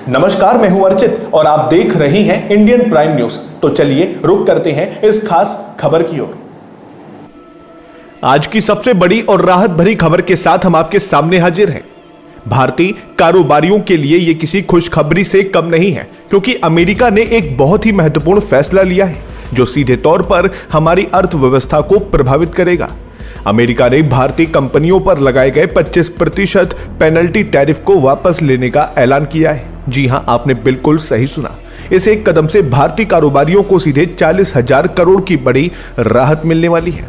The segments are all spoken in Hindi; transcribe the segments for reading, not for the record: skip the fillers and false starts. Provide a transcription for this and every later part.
नमस्कार, मैं हूं अर्चित और आप देख रहे हैं इंडियन प्राइम न्यूज। तो चलिए रुक करते हैं इस खास खबर की ओर। आज की सबसे बड़ी और राहत भरी खबर के साथ हम आपके सामने हाजिर हैं। भारतीय कारोबारियों के लिए यह किसी खुशखबरी से कम नहीं है, क्योंकि अमेरिका ने एक बहुत ही महत्वपूर्ण फैसला लिया है जो सीधे तौर पर हमारी अर्थव्यवस्था को प्रभावित करेगा। अमेरिका ने भारतीय कंपनियों पर लगाए गए 25% पेनल्टी टैरिफ को वापस लेने का ऐलान किया है। जी हां, आपने बिल्कुल सही सुना। इस एक कदम से भारतीय कारोबारियों को सीधे 40,000 करोड़ की बड़ी राहत मिलने वाली है।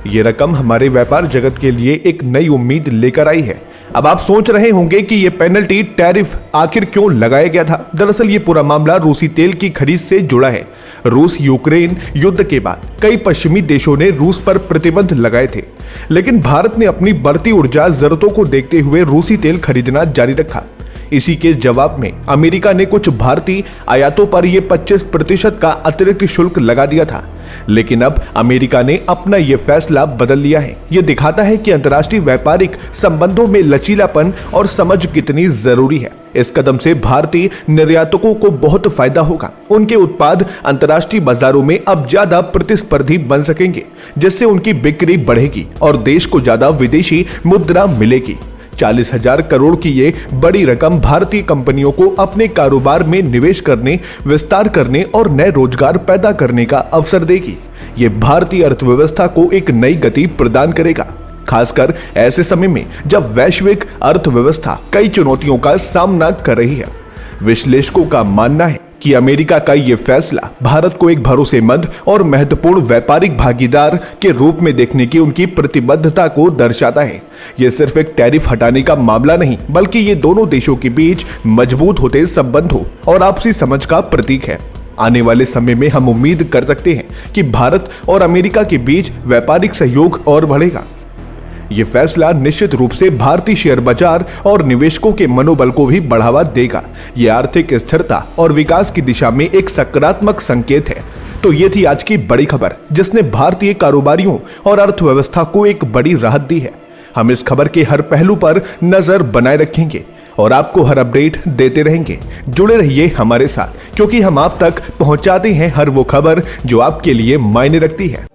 यह रकम हमारे व्यापार जगत के लिए एक नई उम्मीद लेकर आई है। अब आप सोच रहे होंगे कि यह पेनल्टी टैरिफ आखिर क्यों लगाया गया था। दरअसल यह पूरा मामला रूसी तेल की खरीद से जुड़ा है। रूस यूक्रेन युद्ध के बाद कई पश्चिमी देशों ने रूस पर प्रतिबंध लगाए थे, लेकिन भारत ने अपनी बढ़ती ऊर्जा जरूरतों को देखते हुए रूसी तेल खरीदना जारी रखा। इसी के जवाब में अमेरिका ने कुछ भारतीय आयातों पर यह 25% का अतिरिक्त शुल्क लगा दिया था। लेकिन अब अमेरिका ने अपना यह फैसला बदल लिया है। यह दिखाता है कि अंतर्राष्ट्रीय व्यापारिक संबंधों में लचीलापन और समझ कितनी जरूरी है। इस कदम से भारतीय निर्यातकों को बहुत फायदा होगा। उनके उत्पाद अंतर्राष्ट्रीय बाजारों में अब ज्यादा प्रतिस्पर्धी बन सकेंगे, जिससे उनकी बिक्री बढ़ेगी और देश को ज्यादा विदेशी मुद्रा मिलेगी। 40,000 करोड़ की ये बड़ी रकम भारतीय कंपनियों को अपने कारोबार में निवेश करने, विस्तार करने और नए रोजगार पैदा करने का अवसर देगी। ये भारतीय अर्थव्यवस्था को एक नई गति प्रदान करेगा, खासकर ऐसे समय में जब वैश्विक अर्थव्यवस्था कई चुनौतियों का सामना कर रही है। विश्लेषकों का मानना है कि अमेरिका का यह फैसला भारत को एक भरोसेमंद और महत्वपूर्ण व्यापारिक भागीदार के रूप में देखने की उनकी प्रतिबद्धता को दर्शाता है। यह सिर्फ एक टैरिफ हटाने का मामला नहीं, बल्कि ये दोनों देशों के बीच मजबूत होते संबंधों और आपसी समझ का प्रतीक है। आने वाले समय में हम उम्मीद कर सकते हैं कि भारत और अमेरिका के बीच व्यापारिक सहयोग और बढ़ेगा। यह फैसला निश्चित रूप से भारतीय शेयर बाजार और निवेशकों के मनोबल को भी बढ़ावा देगा। यह आर्थिक स्थिरता और विकास की दिशा में एक सकारात्मक संकेत है। तो ये थी आज की बड़ी खबर, जिसने भारतीय कारोबारियों और अर्थव्यवस्था को एक बड़ी राहत दी है। हम इस खबर के हर पहलू पर नजर बनाए रखेंगे और आपको हर अपडेट देते रहेंगे। जुड़े रहिए हमारे साथ, क्योंकि हम आप तक पहुंचाते हैं हर वो खबर जो आपके लिए मायने रखती है।